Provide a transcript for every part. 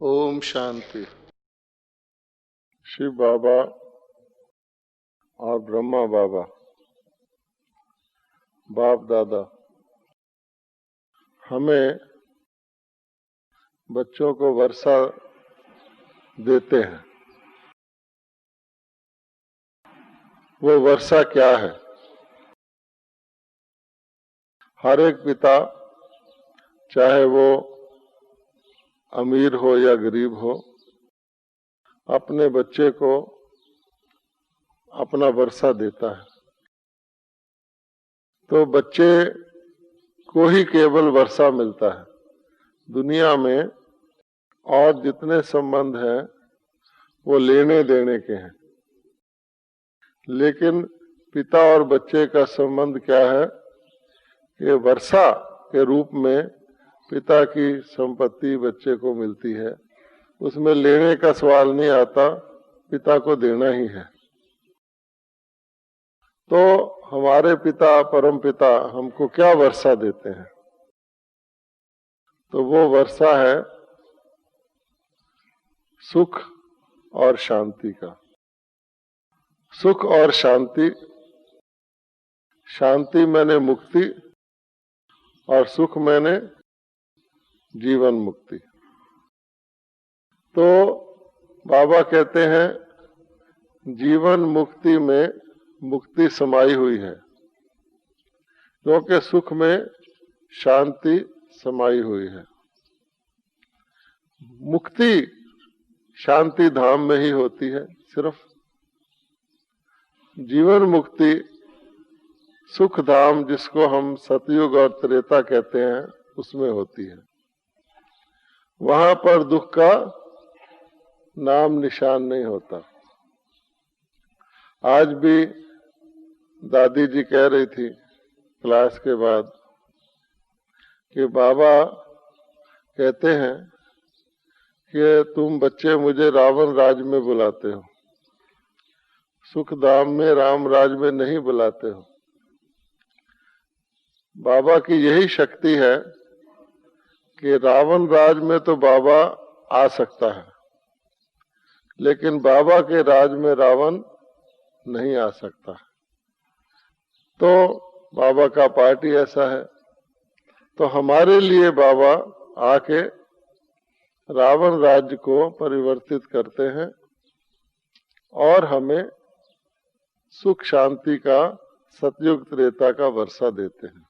ओम शांति। शिव बाबा और ब्रह्मा बाबा, बाप दादा हमें बच्चों को वर्षा देते हैं। वो वर्षा क्या है? हर एक पिता, चाहे वो अमीर हो या गरीब हो, अपने बच्चे को अपना वर्षा देता है। तो बच्चे को ही केवल वर्षा मिलता है। दुनिया में और जितने संबंध हैं वो लेने देने के हैं, लेकिन पिता और बच्चे का संबंध क्या है कि वर्षा के रूप में पिता की संपत्ति बच्चे को मिलती है। उसमें लेने का सवाल नहीं आता, पिता को देना ही है। तो हमारे पिता परम पिता हमको क्या वर्षा देते हैं? तो वो वर्षा है सुख और शांति का। सुख और शांति, शांति मैंने मुक्ति और सुख मैंने जीवन मुक्ति। तो बाबा कहते हैं जीवन मुक्ति में मुक्ति समाई हुई है, क्योंकि सुख में शांति समाई हुई है। मुक्ति शांति धाम में ही होती है सिर्फ। जीवन मुक्ति सुख धाम, जिसको हम सतयुग और त्रेता कहते हैं, उसमें होती है। वहां पर दुख का नाम निशान नहीं होता। आज भी दादी जी कह रही थी क्लास के बाद कि बाबा कहते हैं कि तुम बच्चे मुझे रावण राज में बुलाते हो, सुख धाम में राम राज में नहीं बुलाते हो। बाबा की यही शक्ति है कि रावण राज में तो बाबा आ सकता है, लेकिन बाबा के राज में रावण नहीं आ सकता। तो बाबा का पार्टी ऐसा है। तो हमारे लिए बाबा आके रावण राज्य को परिवर्तित करते हैं और हमें सुख शांति का सतयुग त्रेता का वर्षा देते हैं।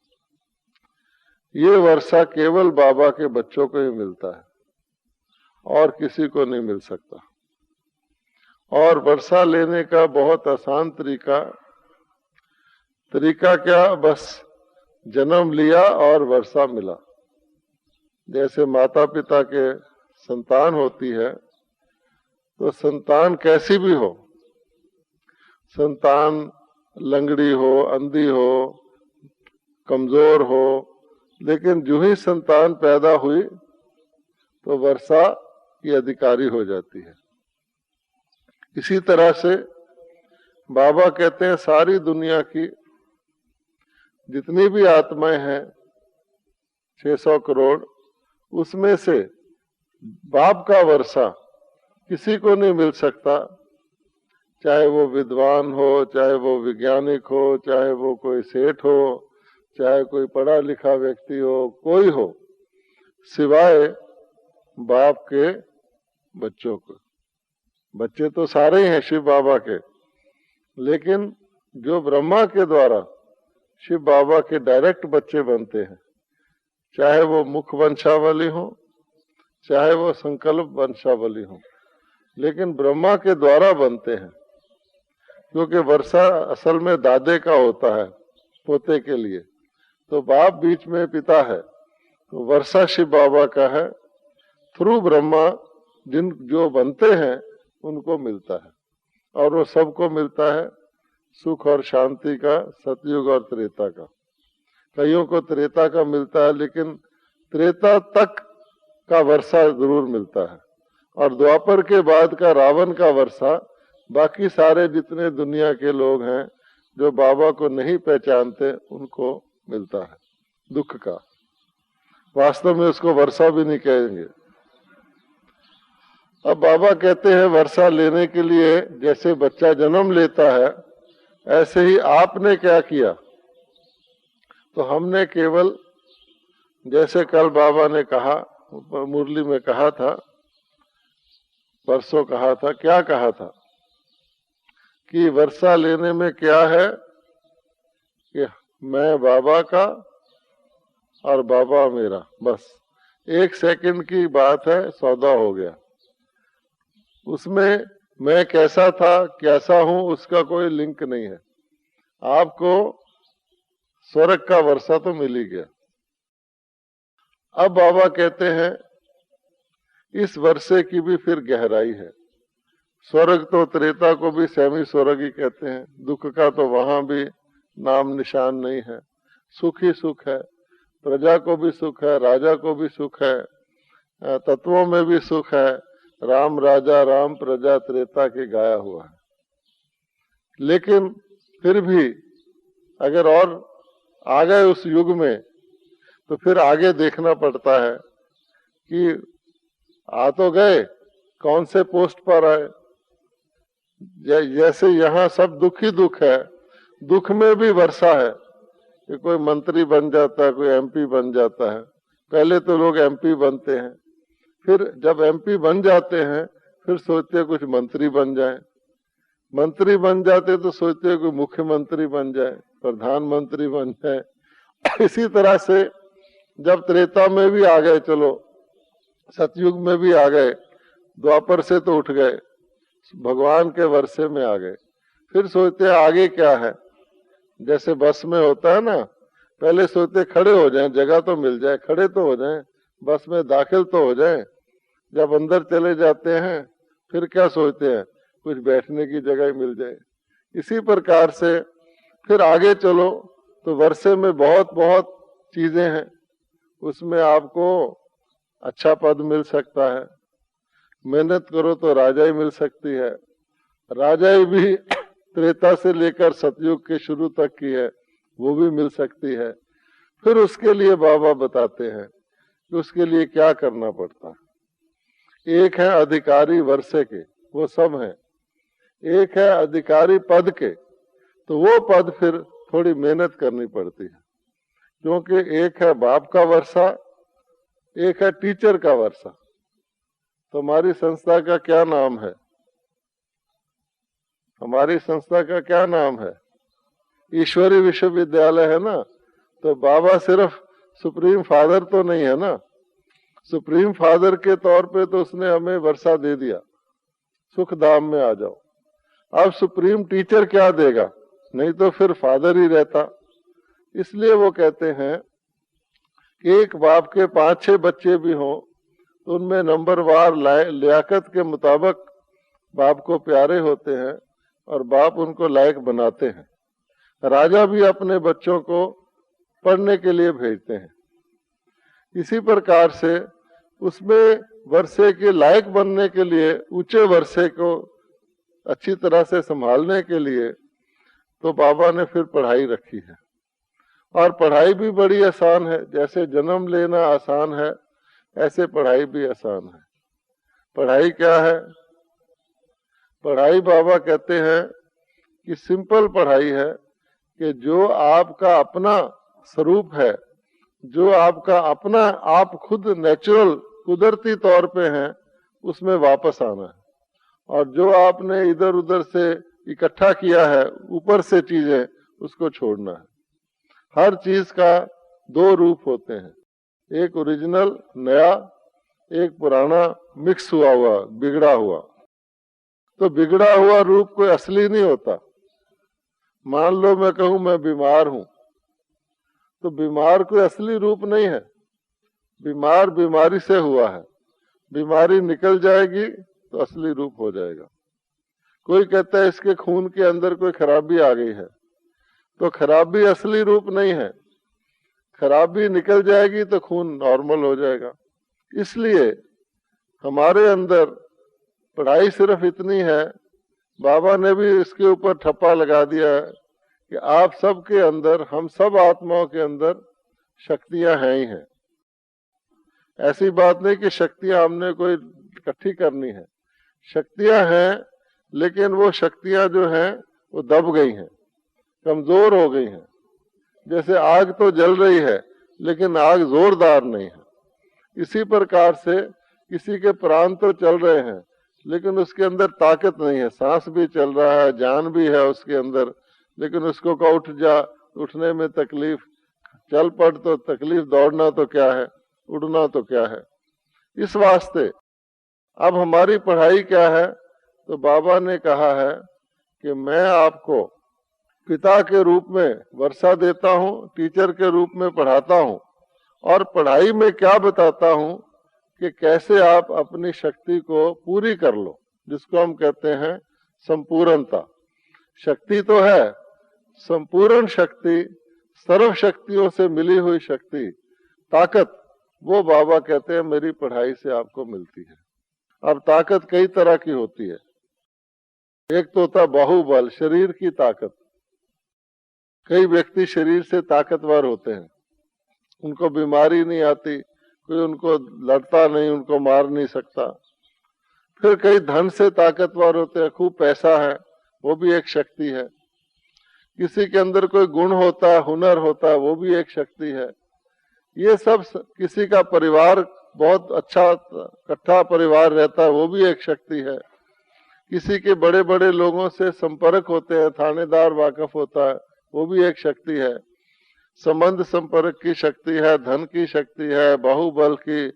ये वर्षा केवल बाबा के बच्चों को ही मिलता है और किसी को नहीं मिल सकता। और वर्षा लेने का बहुत आसान तरीका क्या, बस जन्म लिया और वर्षा मिला। जैसे माता पिता के संतान होती है, तो संतान कैसी भी हो, संतान लंगड़ी हो, अंधी हो, कमजोर हो, लेकिन जो ही संतान पैदा हुई तो वर्षा की अधिकारी हो जाती है। इसी तरह से बाबा कहते हैं सारी दुनिया की जितनी भी आत्माएं हैं 600 करोड़, उसमें से बाप का वर्षा किसी को नहीं मिल सकता। चाहे वो विद्वान हो, चाहे वो वैज्ञानिक हो, चाहे वो कोई सेठ हो, चाहे कोई पढ़ा लिखा व्यक्ति हो, कोई हो, सिवाय बाप के बच्चों को। बच्चे तो सारे ही हैं शिव बाबा के, लेकिन जो ब्रह्मा के द्वारा शिव बाबा के डायरेक्ट बच्चे बनते हैं, चाहे वो मुख वंशावली हो, चाहे वो संकल्प वंशावली हो, लेकिन ब्रह्मा के द्वारा बनते हैं। क्योंकि वर्षा असल में दादे का होता है पोते के लिए, तो बाप बीच में पिता है, तो वर्षा शिव बाबा का है। थ्रू ब्रह्मा जो बनते हैं उनको मिलता है, और वो सबको मिलता है सुख और शांति का, सतयुग और त्रेता का। कईयों को त्रेता का मिलता है, लेकिन त्रेता तक का वर्षा जरूर मिलता है, और द्वापर के बाद का रावण का वर्षा बाकी सारे जितने दुनिया के लोग हैं जो बाबा को नहीं पहचानते उनको मिलता है दुख का। वास्तव में उसको वर्षा भी नहीं कहेंगे। अब बाबा कहते हैं वर्षा लेने के लिए जैसे बच्चा जन्म लेता है ऐसे ही आपने क्या किया। तो हमने केवल जैसे कल बाबा ने कहा, मुरली में कहा था, परसों कहा था, क्या कहा था कि वर्षा लेने में क्या है कि मैं बाबा का और बाबा मेरा, बस 1 सेकंड की बात है, सौदा हो गया। उसमें मैं कैसा था कैसा हूं उसका कोई लिंक नहीं है। आपको स्वर्ग का वर्षा तो मिल ही गया। अब बाबा कहते हैं इस वर्षे की भी फिर गहराई है। स्वर्ग तो त्रेता को भी सेमी स्वर्ग ही कहते हैं, दुख का तो वहां भी नाम निशान नहीं है। सुख ही सुख है, प्रजा को भी सुख है, राजा को भी सुख है, तत्वों में भी सुख है। राम राजा राम प्रजा त्रेता के गाया हुआ है। लेकिन फिर भी अगर और आ गए उस युग में तो फिर आगे देखना पड़ता है कि आ तो गए, कौन से पोस्ट पर आए। जैसे यहाँ सब दुख ही दुख है, दुख में भी वर्षा है कि कोई मंत्री बन जाता है, कोई एमपी बन जाता है। पहले तो लोग एमपी बनते हैं, फिर जब एमपी बन जाते हैं फिर सोचते हैं कुछ मंत्री बन जाए, मंत्री बन जाते तो सोचते हैं कोई मुख्यमंत्री बन जाए, प्रधानमंत्री बन जाए। इसी तरह से जब त्रेता में भी आ गए, चलो सतयुग में भी आ गए, द्वापर से तो उठ गए, भगवान के वर्षे में आ गए, फिर सोचते हैं आगे क्या है। जैसे बस में होता है ना, पहले सोचते खड़े हो जाएं, जगह तो मिल जाए, खड़े तो हो जाएं, बस में दाखिल तो हो जाएं। जब अंदर चले जाते हैं फिर क्या सोचते हैं, कुछ बैठने की जगह मिल जाए। इसी प्रकार से फिर आगे चलो तो वर्षे में बहुत बहुत चीजें हैं। उसमें आपको अच्छा पद मिल सकता है, मेहनत करो तो राजाई मिल सकती है। राजाई भी त्रेता से लेकर सतयुग के शुरू तक की है, वो भी मिल सकती है। फिर उसके लिए बाबा बताते हैं कि उसके लिए क्या करना पड़ता है। एक है अधिकारी वर्षे के, वो सब है। एक है अधिकारी पद के, तो वो पद फिर थोड़ी मेहनत करनी पड़ती है, क्योंकि एक है बाप का वर्षा, एक है टीचर का वर्षा। तो हमारी संस्था का क्या नाम है? हमारी संस्था का क्या नाम है? ईश्वरी विश्वविद्यालय है ना। तो बाबा सिर्फ सुप्रीम फादर तो नहीं है ना, सुप्रीम फादर के तौर पे तो उसने हमें वर्षा दे दिया, सुख धाम में आ जाओ। अब सुप्रीम टीचर क्या देगा? नहीं तो फिर फादर ही रहता। इसलिए वो कहते हैं कि एक बाप के 5-6 बच्चे भी हों तो उनमें नंबरवार लियाकत के मुताबिक बाप को प्यारे होते हैं और बाप उनको लायक बनाते हैं। राजा भी अपने बच्चों को पढ़ने के लिए भेजते हैं। इसी प्रकार से उसमें वर्षे के लायक बनने के लिए, ऊंचे वर्षे को अच्छी तरह से संभालने के लिए तो बाबा ने फिर पढ़ाई रखी है। और पढ़ाई भी बड़ी आसान है। जैसे जन्म लेना आसान है, ऐसे पढ़ाई भी आसान है। पढ़ाई क्या है? पढ़ाई बाबा कहते हैं कि सिंपल पढ़ाई है कि जो आपका अपना स्वरूप है, जो आपका अपना आप खुद नेचुरल कुदरती तौर पे हैं, उसमें वापस आना है। और जो आपने इधर उधर से इकट्ठा किया है, ऊपर से चीजें, उसको छोड़ना है। हर चीज का 2 रूप होते हैं, एक ओरिजिनल नया, एक पुराना मिक्स हुआ हुआ, बिगड़ा हुआ। तो बिगड़ा हुआ रूप कोई असली नहीं होता। मान लो मैं कहूं मैं बीमार हूं, तो बीमार कोई असली रूप नहीं है। बीमार बीमारी से हुआ है, बीमारी निकल जाएगी तो असली रूप हो जाएगा। कोई कहता है इसके खून के अंदर कोई खराबी आ गई है, तो खराबी असली रूप नहीं है। खराबी निकल जाएगी तो खून नॉर्मल हो जाएगा। इसलिए हमारे अंदर पढ़ाई सिर्फ इतनी है, बाबा ने भी इसके ऊपर ठप्पा लगा दिया है कि आप सबके अंदर, हम सब आत्माओं के अंदर शक्तियां हैं ही हैं। ऐसी बात नहीं कि शक्तियां हमने कोई इकट्ठी करनी है, शक्तियां हैं, लेकिन वो शक्तियां जो हैं वो दब गई हैं, कमजोर हो गई हैं। जैसे आग तो जल रही है लेकिन आग जोरदार नहीं है, इसी प्रकार से किसी के प्राण तो चल रहे हैं लेकिन उसके अंदर ताकत नहीं है। सांस भी चल रहा है, जान भी है उसके अंदर, लेकिन उसको का उठ जा, उठने में तकलीफ, चल पड़ तो तकलीफ, दौड़ना तो क्या है, उड़ना तो क्या है। इस वास्ते अब हमारी पढ़ाई क्या है, तो बाबा ने कहा है कि मैं आपको पिता के रूप में वर्षा देता हूँ, टीचर के रूप में पढ़ाता हूँ, और पढ़ाई में क्या बताता हूँ कि कैसे आप अपनी शक्ति को पूरी कर लो, जिसको हम कहते हैं संपूर्णता। शक्ति तो है, संपूर्ण शक्ति, सर्व शक्तियों से मिली हुई शक्ति, ताकत, वो बाबा कहते हैं मेरी पढ़ाई से आपको मिलती है। अब ताकत कई तरह की होती है। एक तो होता बाहुबल, शरीर की ताकत। कई व्यक्ति शरीर से ताकतवर होते हैं, उनको बीमारी नहीं आती, कोई उनको लड़ता नहीं, उनको मार नहीं सकता। फिर कई धन से ताकतवर होते हैं, खूब पैसा है, वो भी एक शक्ति है। किसी के अंदर कोई गुण होता है, हुनर होता है, वो भी एक शक्ति है। ये सब, किसी का परिवार बहुत अच्छा इकट्ठा परिवार रहता है, वो भी एक शक्ति है। किसी के बड़े बड़े लोगों से संपर्क होते हैं, थानेदार वाकफ होता है, वो भी एक शक्ति है। संबंध संपर्क की शक्ति है, धन की शक्ति है, बाहुबल की,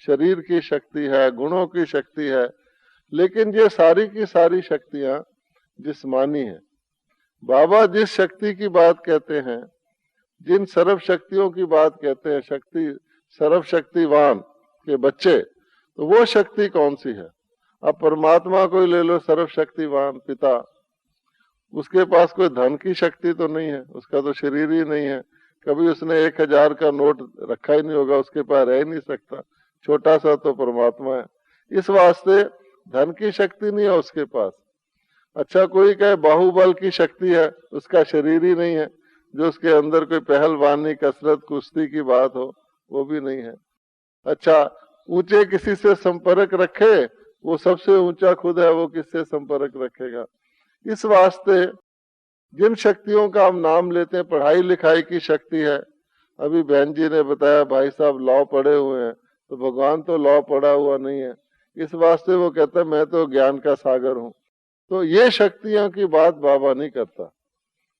शरीर की शक्ति है, गुणों की शक्ति है। लेकिन ये सारी की सारी शक्तियां जिस्मानी है। बाबा जिस शक्ति की बात कहते हैं, जिन सर्व शक्तियों की बात कहते हैं, शक्ति सर्वशक्तिवान के बच्चे, तो वो शक्ति कौन सी है? अब परमात्मा को ही ले लो, सर्वशक्तिवान पिता, उसके पास कोई धन की शक्ति तो नहीं है, उसका तो शरीर ही नहीं है, कभी उसने 1000 का नोट रखा ही नहीं होगा, उसके पास रह ही नहीं सकता, छोटा सा तो परमात्मा है। इस वास्ते धन की शक्ति नहीं है उसके पास। अच्छा, कोई कहे बाहुबल की शक्ति है, उसका शरीर ही नहीं है, जो उसके अंदर कोई पहलवानी, कसरत, कुश्ती की बात हो, वो भी नहीं है। अच्छा, ऊंचे किसी से संपर्क रखे, वो सबसे ऊंचा खुद है, वो किससे संपर्क रखेगा? इस वास्ते जिन शक्तियों का हम नाम लेते हैं, पढ़ाई लिखाई की शक्ति है। अभी बहन जी ने बताया भाई साहब लॉ पढ़े हुए हैं, तो भगवान तो लॉ पढ़ा हुआ नहीं है, इस वास्ते वो कहता है मैं तो ज्ञान का सागर हूँ। तो ये शक्तियों की बात बाबा नहीं करता।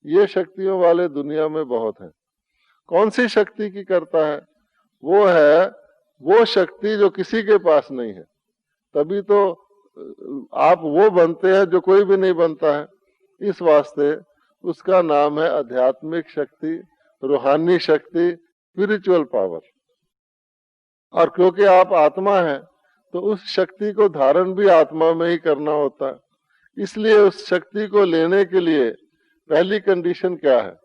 ये शक्तियों वाले दुनिया में बहुत हैं। कौन सी शक्ति की करता है? वो है वो शक्ति जो किसी के पास नहीं है। तभी तो आप वो बनते हैं जो कोई भी नहीं बनता है। इस वास्ते उसका नाम है आध्यात्मिक शक्ति, रूहानी शक्ति, स्पिरिचुअल पावर। और क्योंकि आप आत्मा हैं, तो उस शक्ति को धारण भी आत्मा में ही करना होता है। इसलिए उस शक्ति को लेने के लिए पहली कंडीशन क्या है?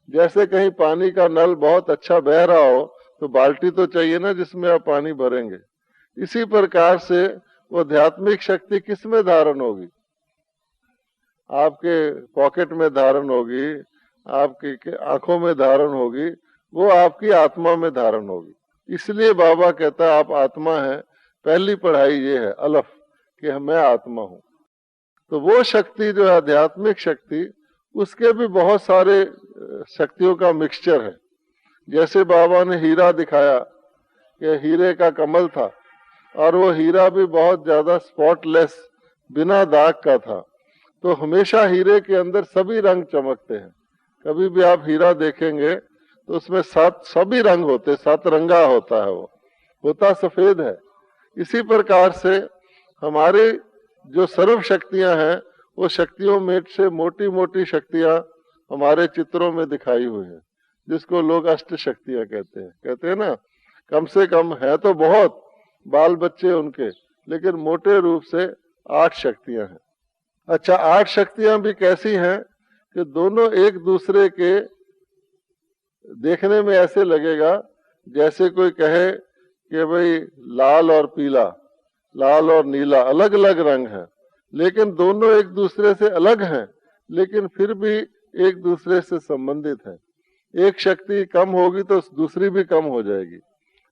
जैसे कहीं पानी का नल बहुत अच्छा बह रहा हो, तो बाल्टी तो चाहिए ना जिसमें आप पानी भरेंगे। इसी प्रकार से वो आध्यात्मिक शक्ति किस में धारण होगी? आपके पॉकेट में धारण होगी, आपकी आंखों में धारण होगी, वो आपकी आत्मा में धारण होगी। इसलिए बाबा कहता है आप आत्मा है। पहली पढ़ाई ये है अलफ, कि मैं आत्मा हूँ। तो वो शक्ति जो है आध्यात्मिक शक्ति, उसके भी बहुत सारे शक्तियों का मिक्सचर है। जैसे बाबा ने हीरा दिखाया कि हीरे का कमल था, और वो हीरा भी बहुत ज्यादा स्पॉटलेस, बिना दाग का था। तो हमेशा हीरे के अंदर सभी रंग चमकते हैं। कभी भी आप हीरा देखेंगे तो उसमें सभी रंग होते, 7 रंगा होता है, वो होता सफेद है। इसी प्रकार से हमारे जो सर्व शक्तियां हैं, वो शक्तियों में से मोटी मोटी शक्तियां हमारे चित्रों में दिखाई हुई है, जिसको लोग अष्ट शक्तियां कहते हैं ना। कम से कम है तो बहुत, बाल बच्चे उनके, लेकिन मोटे रूप से 8 शक्तियां हैं। अच्छा, 8 शक्तियां भी कैसी हैं कि दोनों एक दूसरे के देखने में ऐसे लगेगा जैसे कोई कहे कि भाई लाल और पीला, लाल और नीला अलग अलग रंग हैं, लेकिन दोनों एक दूसरे से अलग हैं, लेकिन फिर भी एक दूसरे से संबंधित हैं। एक शक्ति कम होगी तो दूसरी भी कम हो जाएगी।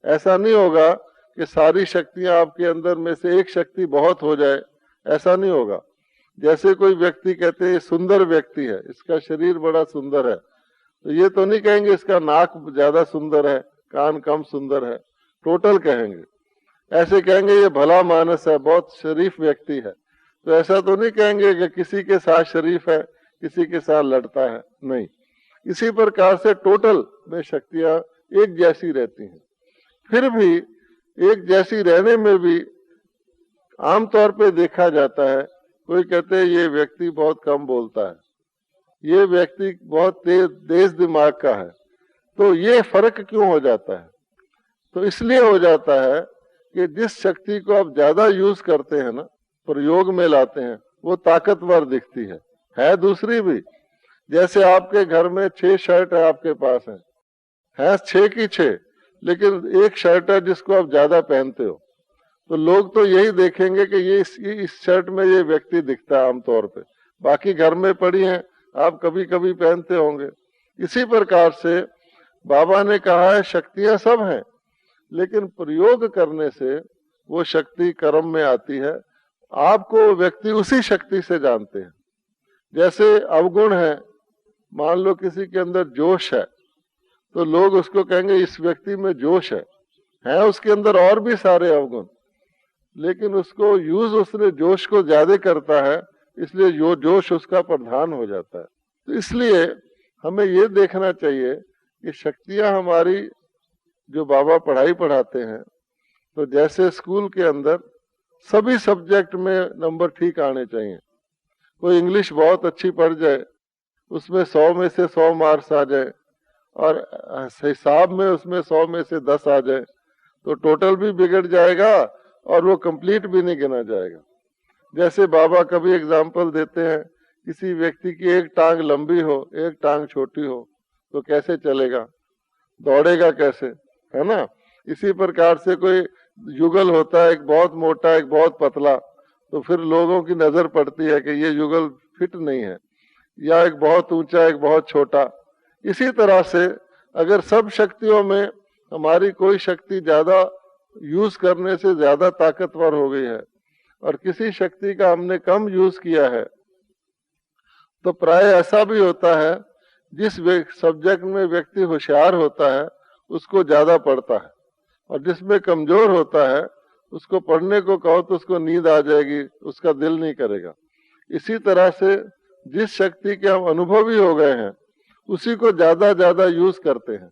ऐसा नहीं होगा कि सारी शक्तियां आपके अंदर में से एक शक्ति बहुत हो जाए ऐसा नहीं होगा। जैसे कोई व्यक्ति कहते हैं ये सुंदर व्यक्ति है, इसका शरीर बड़ा सुंदर है, तो ये तो नहीं कहेंगे इसका नाक ज्यादा सुंदर है, कान कम सुंदर है, टोटल कहेंगे। ऐसे कहेंगे ये भला मानस है, बहुत शरीफ व्यक्ति है, तो ऐसा तो नहीं कहेंगे कि किसी के साथ शरीफ है, किसी के साथ लड़ता है, नहीं। इसी प्रकार से टोटल में शक्तियां एक जैसी रहती हैं। फिर भी एक जैसी रहने में भी आमतौर पे देखा जाता है, कोई कहते हैं ये व्यक्ति बहुत कम बोलता है, ये व्यक्ति बहुत तेज दिमाग का है। तो ये फर्क क्यों हो जाता है? तो इसलिए हो जाता है कि जिस शक्ति को आप ज्यादा यूज करते हैं ना, प्रयोग में लाते हैं, वो ताकतवर दिखती है दूसरी भी। जैसे आपके घर में 6 शर्ट है आपके पास है 6 की 6, लेकिन एक शर्ट है जिसको आप ज्यादा पहनते हो, तो लोग तो यही देखेंगे कि ये इस शर्ट में ये व्यक्ति दिखता है आमतौर पे, बाकी घर में पड़ी हैं, आप कभी कभी पहनते होंगे। इसी प्रकार से बाबा ने कहा है शक्तियां सब हैं, लेकिन प्रयोग करने से वो शक्ति कर्म में आती है। आपको व्यक्ति उसी शक्ति से जानते हैं। जैसे अवगुण है, मान लो किसी के अंदर जोश है, तो लोग उसको कहेंगे इस व्यक्ति में जोश है उसके अंदर और भी सारे अवगुण, लेकिन उसको यूज उसने जोश को ज्यादा करता है, इसलिए जो जोश उसका प्रधान हो जाता है। तो इसलिए हमें ये देखना चाहिए कि शक्तियां हमारी, जो बाबा पढ़ाई पढ़ाते हैं, तो जैसे स्कूल के अंदर सभी सब्जेक्ट में नंबर ठीक आने चाहिए। कोई इंग्लिश बहुत अच्छी पढ़ जाए, उसमें 100 में से 100 मार्क्स आ जाए, और हिसाब में उसमें 100 में से 10 आ जाए, तो टोटल भी बिगड़ जाएगा और वो कंप्लीट भी नहीं गिना जाएगा। जैसे बाबा कभी एग्जाम्पल देते हैं, किसी व्यक्ति की एक टांग लंबी हो, एक टांग छोटी हो, तो कैसे चलेगा, दौड़ेगा कैसे, है ना। इसी प्रकार से कोई युगल होता है, एक बहुत मोटा एक बहुत पतला, तो फिर लोगों की नजर पड़ती है कि ये युगल फिट नहीं है, या एक बहुत ऊंचा एक बहुत छोटा। इसी तरह से अगर सब शक्तियों में हमारी कोई शक्ति ज्यादा यूज करने से ज्यादा ताकतवर हो गई है और किसी शक्ति का हमने कम यूज किया है, तो प्राय ऐसा भी होता है जिस सब्जेक्ट में व्यक्ति होशियार होता है उसको ज्यादा पढ़ता है, और जिसमें कमजोर होता है उसको पढ़ने को कहो तो उसको नींद आ जाएगी, उसका दिल नहीं करेगा। इसी तरह से जिस शक्ति के हम अनुभवी हो गए हैं उसी को ज्यादा यूज करते हैं,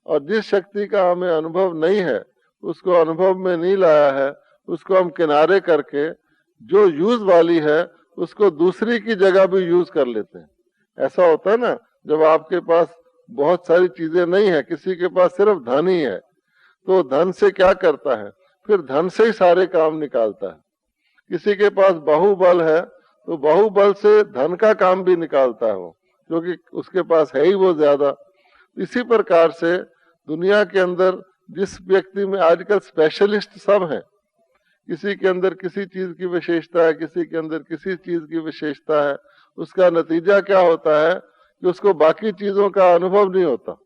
और जिस शक्ति का हमें अनुभव नहीं है, उसको अनुभव में नहीं लाया है, उसको हम किनारे करके जो यूज वाली है उसको दूसरी की जगह भी यूज कर लेते हैं। ऐसा होता है ना, जब आपके पास बहुत सारी चीजें नहीं है, किसी के पास सिर्फ धन ही है, तो धन से क्या करता है, फिर धन से ही सारे काम निकालता है। किसी के पास बाहुबल है तो बाहुबल से धन का काम भी निकालता है वो, क्योंकि उसके पास है ही वो ज्यादा। इसी प्रकार से दुनिया के अंदर जिस व्यक्ति में आजकल स्पेशलिस्ट सब हैं, किसी के अंदर किसी चीज की विशेषता है, किसी के अंदर किसी चीज की विशेषता है, उसका नतीजा क्या होता है कि उसको बाकी चीजों का अनुभव नहीं होता।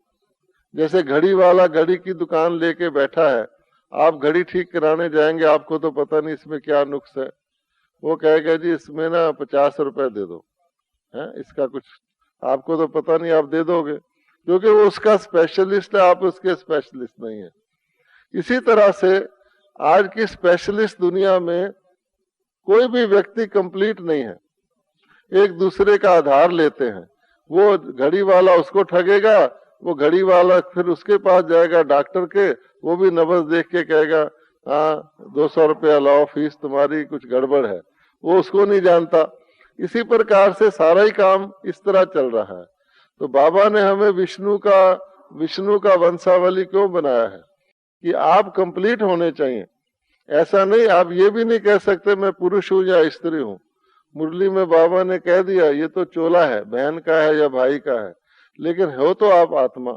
जैसे घड़ी वाला घड़ी की दुकान लेके बैठा है, आप घड़ी ठीक कराने जाएंगे, आपको तो पता नहीं इसमें क्या नुक्स है, वो कहेगा जी इसमें ना 50 रुपए दे दो, है इसका कुछ, आपको तो पता नहीं, आप दे दोगे क्योंकि वो उसका स्पेशलिस्ट है, आप उसके स्पेशलिस्ट नहीं है। इसी तरह से आज की स्पेशलिस्ट दुनिया में कोई भी व्यक्ति कंप्लीट नहीं है, एक दूसरे का आधार लेते हैं। वो घड़ी वाला उसको ठगेगा, वो घड़ी वाला फिर उसके पास जाएगा डॉक्टर के, वो भी नब्ज देख के कहेगा हाँ 200 रुपया लाओ फीस तुम्हारी, कुछ गड़बड़ है, वो उसको नहीं जानता। इसी प्रकार से सारा ही काम इस तरह चल रहा है। तो बाबा ने हमें विष्णु का वंशावली क्यों बनाया है कि आप कंप्लीट होने चाहिए। ऐसा नहीं, आप ये भी नहीं कह सकते मैं पुरुष हूं या स्त्री हूं। मुरली में बाबा ने कह दिया ये तो चोला है, बहन का है या भाई का है, लेकिन हो तो आप आत्मा।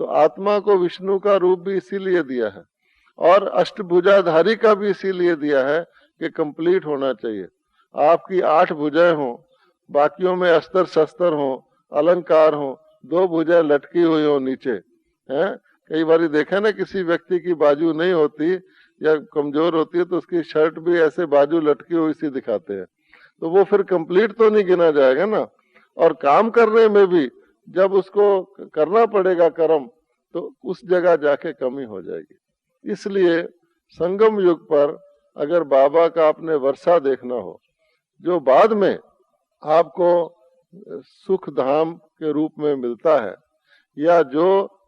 तो आत्मा को विष्णु का रूप भी इसीलिए दिया है, और अष्टभुजाधारी का भी इसीलिए दिया है कि कंप्लीट होना चाहिए। आपकी 8 भुजाएं हो, बाकियों में अस्त्र शस्त्र हो, अलंकार हो, 2 भुजाएं लटकी हुई हो नीचे, हैं। कई बार देखा ना किसी व्यक्ति की बाजू नहीं होती, या कमजोर होती है तो उसकी शर्ट भी ऐसे बाजू लटकी हुई सी दिखाते हैं, तो वो फिर कंप्लीट तो नहीं गिना जाएगा ना। और काम करने में भी जब उसको करना पड़ेगा कर्म, तो उस जगह जाके कमी हो जाएगी। इसलिए संगम युग पर अगर बाबा का आपने वर्षा देखना हो, जो बाद में आपको सुख धाम के रूप में मिलता है, या जो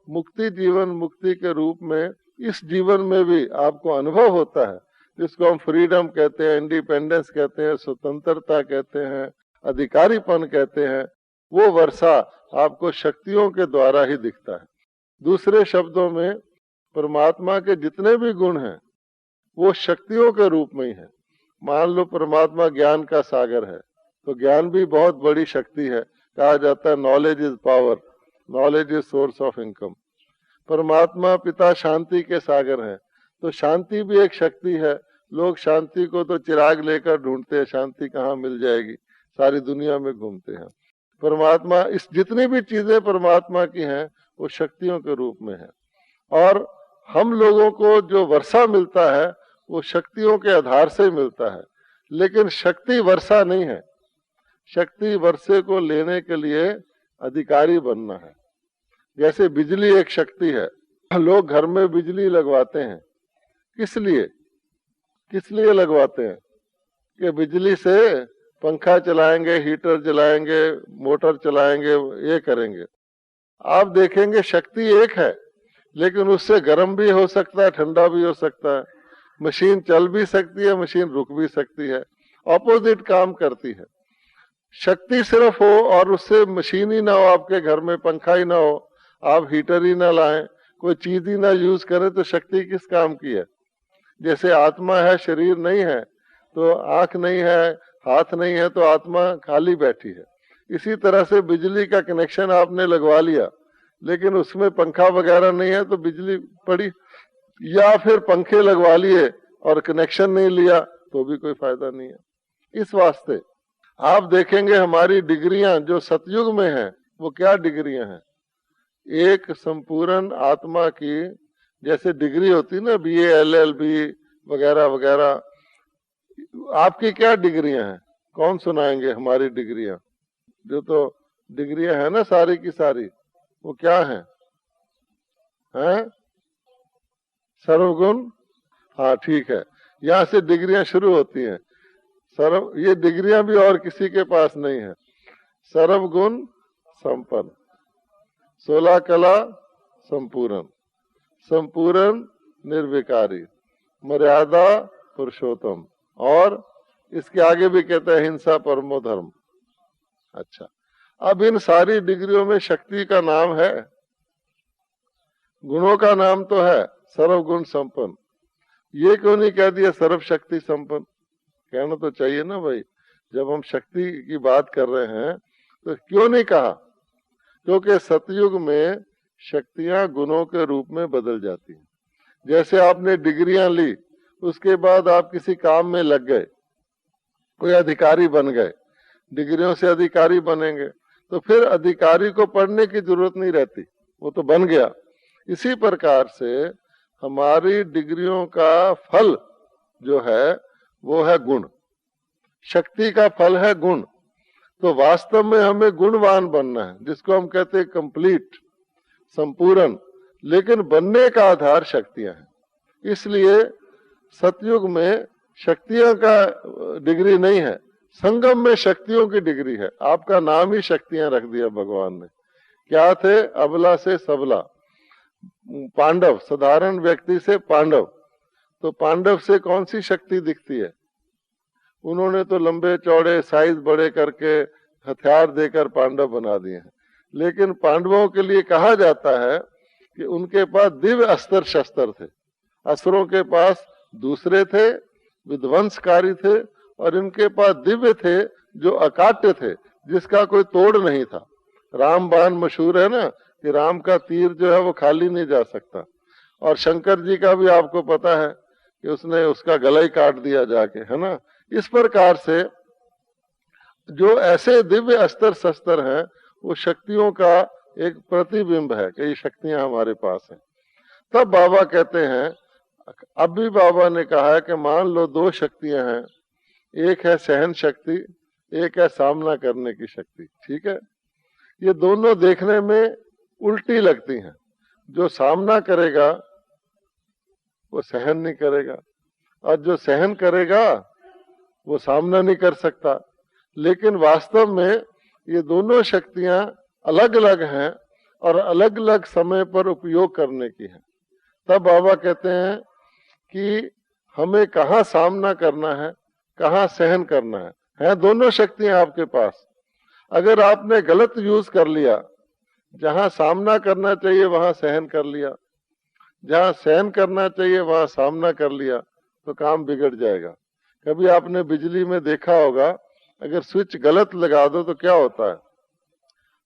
मुक्ति जीवन मुक्ति के रूप में इस जीवन में भी आपको अनुभव होता है, जिसको हम फ्रीडम कहते हैं, इंडिपेंडेंस कहते हैं, स्वतंत्रता कहते हैं, अधिकारीपन कहते हैं, वो वर्षा आपको शक्तियों के द्वारा ही दिखता है। दूसरे शब्दों में परमात्मा के जितने भी गुण हैं वो शक्तियों के रूप में ही है। मान लो परमात्मा ज्ञान का सागर है, तो ज्ञान भी बहुत बड़ी शक्ति है। कहा जाता है knowledge is power, knowledge is source of income. परमात्मा पिता शांति के सागर हैं, तो शांति भी एक शक्ति है। लोग शांति को तो चिराग लेकर ढूंढते हैं, शांति कहाँ मिल जाएगी, सारी दुनिया में घूमते हैं। परमात्मा, इस जितनी भी चीजें परमात्मा की हैं वो शक्तियों के रूप में है। और हम लोगों को जो वर्षा मिलता है वो शक्तियों के आधार से मिलता है, लेकिन शक्ति वर्षा नहीं है। शक्ति वर्षे को लेने के लिए अधिकारी बनना है। जैसे बिजली एक शक्ति है, लोग घर में बिजली लगवाते हैं, किस लिए लगवाते हैं? कि बिजली से पंखा चलाएंगे, हीटर चलाएंगे, मोटर चलाएंगे, ये करेंगे। आप देखेंगे शक्ति एक है, लेकिन उससे गर्म भी हो सकता है, ठंडा भी हो सकता है। मशीन चल भी सकती है, मशीन रुक भी सकती है, ऑपोजिट काम करती है। शक्ति सिर्फ हो और उससे मशीन ही ना हो, आपके घर में पंखा ही ना हो, आप हीटर ही ना लाएं, कोई चीज ही ना यूज करें, तो शक्ति किस काम की है? जैसे आत्मा है, शरीर नहीं है, तो आंख नहीं है, हाथ नहीं है, तो आत्मा खाली बैठी है। इसी तरह से बिजली का कनेक्शन आपने लगवा लिया, लेकिन उसमें पंखा वगैरह नहीं है, तो बिजली पड़ी। या फिर पंखे लगवा लिए और कनेक्शन नहीं लिया, तो भी कोई फायदा नहीं है। इस वास्ते आप देखेंगे हमारी डिग्रियां जो सतयुग में हैं, वो क्या डिग्रियां हैं? एक संपूर्ण आत्मा की जैसे डिग्री होती ना, BA LLB वगैरह वगैरह, आपकी क्या डिग्रियां हैं? कौन सुनाएंगे हमारी डिग्रियां? जो तो डिग्रियां है ना सारी की सारी, वो क्या है? सर्वगुण। हाँ ठीक है, यहाँ से डिग्रियां शुरू होती हैं। ये डिग्रियां भी और किसी के पास नहीं है। सर्वगुण संपन्न, 16 कला संपूर्ण, संपूर्ण निर्विकारी, मर्यादा पुरुषोत्तम, और इसके आगे भी कहते हैं हिंसा परमो धर्म। अच्छा, अब इन सारी डिग्रियों में शक्ति का नाम है, गुणों का नाम तो है सर्वगुण संपन्न। ये क्यों नहीं कह दिया सर्वशक्ति संपन्न? कहना तो चाहिए ना भाई, जब हम शक्ति की बात कर रहे हैं तो क्यों नहीं कहा? क्योंकि सतयुग में शक्तियां गुणों के रूप में बदल जाती हैं। जैसे आपने डिग्रियां ली, उसके बाद आप किसी काम में लग गए, कोई अधिकारी बन गए, डिग्रियों से अधिकारी बनेंगे, तो फिर अधिकारी को पढ़ने की जरूरत नहीं रहती, वो तो बन गया। इसी प्रकार से हमारी डिग्रियों का फल जो है वो है गुण, शक्ति का फल है गुण। तो वास्तव में हमें गुणवान बनना है, जिसको हम कहते हैं कंप्लीट, संपूर्ण। लेकिन बनने का आधार शक्तियां हैं। इसलिए सतयुग में शक्तियों का डिग्री नहीं है, संगम में शक्तियों की डिग्री है। आपका नाम ही शक्तियां रख दिया भगवान ने। क्या थे? अबला से सबला, पांडव, साधारण व्यक्ति से पांडव। तो पांडव से कौन सी शक्ति दिखती है? उन्होंने तो लंबे चौड़े साइज बड़े करके हथियार देकर पांडव बना दिए हैं। लेकिन पांडवों के लिए कहा जाता है कि उनके पास दिव्य अस्त्र शस्त्र थे, असुरों के पास दूसरे थे, विध्वंसकारी थे, और इनके पास दिव्य थे जो अकाट्य थे, जिसका कोई तोड़ नहीं था। राम बाण मशहूर है ना, कि राम का तीर जो है वो खाली नहीं जा सकता। और शंकर जी का भी आपको पता है कि उसने उसका गला ही काट दिया जाके, है ना। इस प्रकार से जो ऐसे दिव्य अस्त्र शस्त्र हैं वो शक्तियों का एक प्रतिबिंब है कि ये शक्तियां हमारे पास हैं। तब बाबा कहते हैं अब भी बाबा ने कहा है कि मान लो दो शक्तियां हैं, एक है सहन शक्ति, एक है सामना करने की शक्ति। ठीक है, ये दोनों देखने में उल्टी लगती हैं। जो सामना करेगा वो सहन नहीं करेगा, और जो सहन करेगा वो सामना नहीं कर सकता। लेकिन वास्तव में ये दोनों शक्तियां अलग अलग हैं और अलग अलग समय पर उपयोग करने की हैं। तब बाबा कहते हैं कि हमें कहाँ सामना करना है, कहाँ सहन करना है दोनों शक्तियां आपके पास। अगर आपने गलत यूज कर लिया, जहां सामना करना चाहिए वहां सहन कर लिया, जहां सहन करना चाहिए वहां सामना कर लिया, तो काम बिगड़ जाएगा। कभी आपने बिजली में देखा होगा, अगर स्विच गलत लगा दो तो क्या होता है।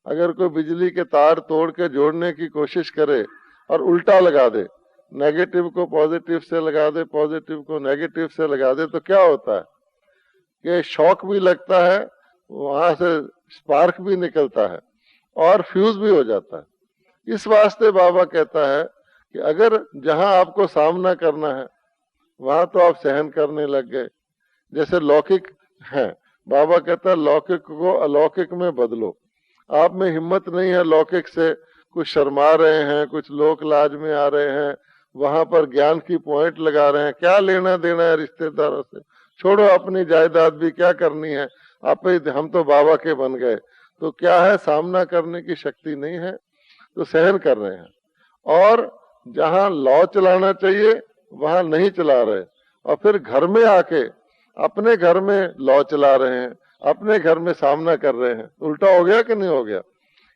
अगर कोई बिजली के तार तोड़ के जोड़ने की कोशिश करे और उल्टा लगा दे, नेगेटिव को पॉजिटिव से लगा दे, पॉजिटिव को नेगेटिव से लगा दे, तो क्या होता है कि शॉक भी लगता है, वहां से स्पार्क भी निकलता है और फ्यूज भी हो जाता है। इस वास्ते बाबा कहता है कि अगर जहां आपको सामना करना है वहां तो आप सहन करने लग गए। जैसे लौकिक है, बाबा कहता है लौकिक को अलौकिक में बदलो। आप में हिम्मत नहीं है लौकिक से, कुछ शर्मा रहे हैं, कुछ लोक लाज में आ रहे हैं, वहां पर ज्ञान की पॉइंट लगा रहे हैं, क्या लेना देना है रिश्तेदारों से, छोड़ो अपनी जायदाद भी क्या करनी है, आप हम तो बाबा के बन गए। तो क्या है, सामना करने की शक्ति नहीं है, तो सहन कर रहे हैं। और जहां लॉ चलाना चाहिए वहां नहीं चला रहे, और फिर घर में आके अपने घर में लॉ चला रहे हैं, अपने घर में सामना कर रहे हैं। उल्टा हो गया कि नहीं हो गया।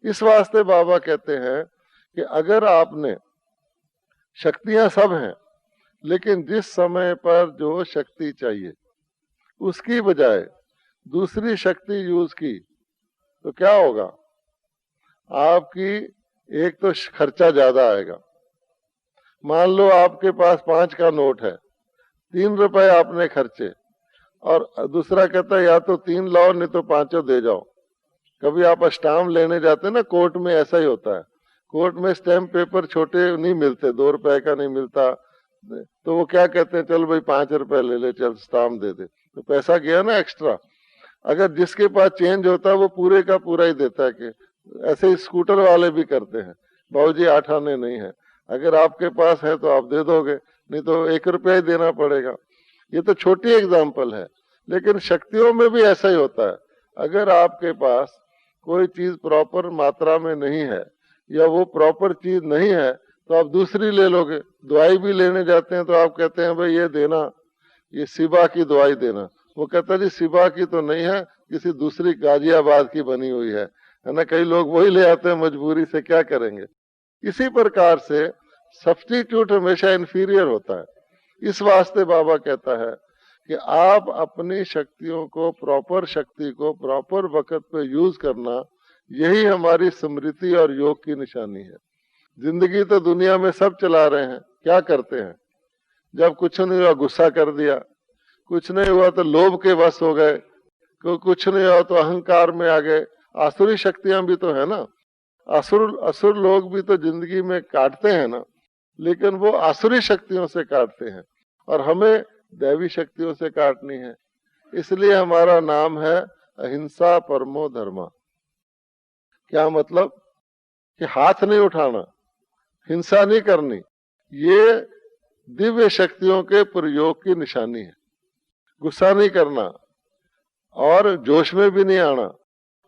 इस वास्ते बाबा कहते हैं कि अगर आपने, शक्तियां सब हैं, लेकिन जिस समय पर जो शक्ति चाहिए उसकी बजाय दूसरी शक्ति यूज की तो क्या होगा, आपकी एक तो खर्चा ज्यादा आएगा। मान लो आपके पास 5 का नोट है, 3 रुपए आपने खर्चे, और दूसरा कहता है या तो 3 लाओ नहीं तो 5 दे जाओ। कभी आप स्टाम्प लेने जाते हैं ना, कोर्ट में ऐसा ही होता है। कोर्ट में स्टैम्प पेपर छोटे नहीं मिलते, 2 रुपए का नहीं मिलता, तो वो क्या कहते हैं, चल भाई 5 रुपए ले ले, चल स्टाम्प दे दे, तो पैसा गया ना एक्स्ट्रा। अगर जिसके पास चेंज होता है वो पूरे का पूरा ही देता है। कि ऐसे ही स्कूटर वाले भी करते हैं, बाबूजी 8 आने नहीं है, अगर आपके पास है तो आप दे दोगे, नहीं तो 1 रुपया ही देना पड़ेगा। ये तो छोटी एग्जाम्पल है, लेकिन शक्तियों में भी ऐसा ही होता है। अगर आपके पास कोई चीज प्रॉपर मात्रा में नहीं है, या वो प्रॉपर चीज नहीं है, तो आप दूसरी ले लोगे। दवाई भी लेने जाते हैं तो आप कहते हैं भाई ये देना, ये सिबा की दवाई देना। वो कहता है जी सिबा की तो नहीं है, किसी दूसरी गाजियाबाद की बनी हुई है ना। कई लोग वही ले आते हैं मजबूरी से, क्या करेंगे। इसी प्रकार से सब्स्टिट्यूट हमेशा इंफीरियर होता है। इस वास्ते बाबा कहता है कि आप अपनी शक्तियों को, प्रॉपर शक्ति को प्रॉपर वक्त पे यूज करना, यही हमारी स्मृति और योग की निशानी है। जिंदगी तो दुनिया में सब चला रहे हैं, क्या करते हैं, जब कुछ नहीं हुआ गुस्सा कर दिया, कुछ नहीं हुआ तो लोभ के वश हो गए, कुछ नहीं हुआ तो अहंकार में आ गए। आसुरी शक्तियां भी तो है ना, असुर लोग भी तो जिंदगी में काटते हैं ना, लेकिन वो आसुरी शक्तियों से काटते हैं, और हमें दैवी शक्तियों से काटनी है। इसलिए हमारा नाम है अहिंसा परमो धर्मा। क्या मतलब कि हाथ नहीं उठाना, हिंसा नहीं करनी, ये दिव्य शक्तियों के प्रयोग की निशानी है। गुस्सा नहीं करना और जोश में भी नहीं आना,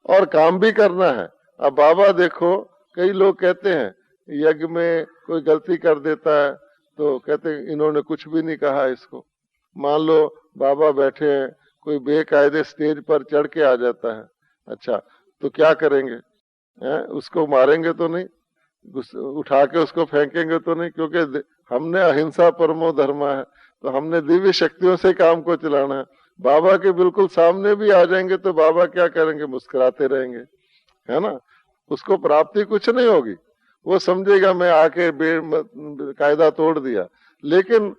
और काम भी करना है। अब बाबा देखो, कई लोग कहते हैं यज्ञ में कोई गलती कर देता है तो कहते हैं इन्होंने कुछ भी नहीं कहा इसको। मान लो बाबा बैठे हैं, कोई बेकायदे स्टेज पर चढ़ के आ जाता है, अच्छा तो क्या करेंगे, उसको मारेंगे तो नहीं, उठा के उसको फेंकेंगे तो नहीं, क्योंकि हमने अहिंसा परमो धर्मा है, तो हमने दिव्य शक्तियों से काम को चलाना है। बाबा के बिल्कुल सामने भी आ जाएंगे तो बाबा क्या करेंगे, मुस्कुराते रहेंगे, है ना। उसको प्राप्ति कुछ नहीं होगी, वो समझेगा मैं आके कायदा तोड़ दिया। लेकिन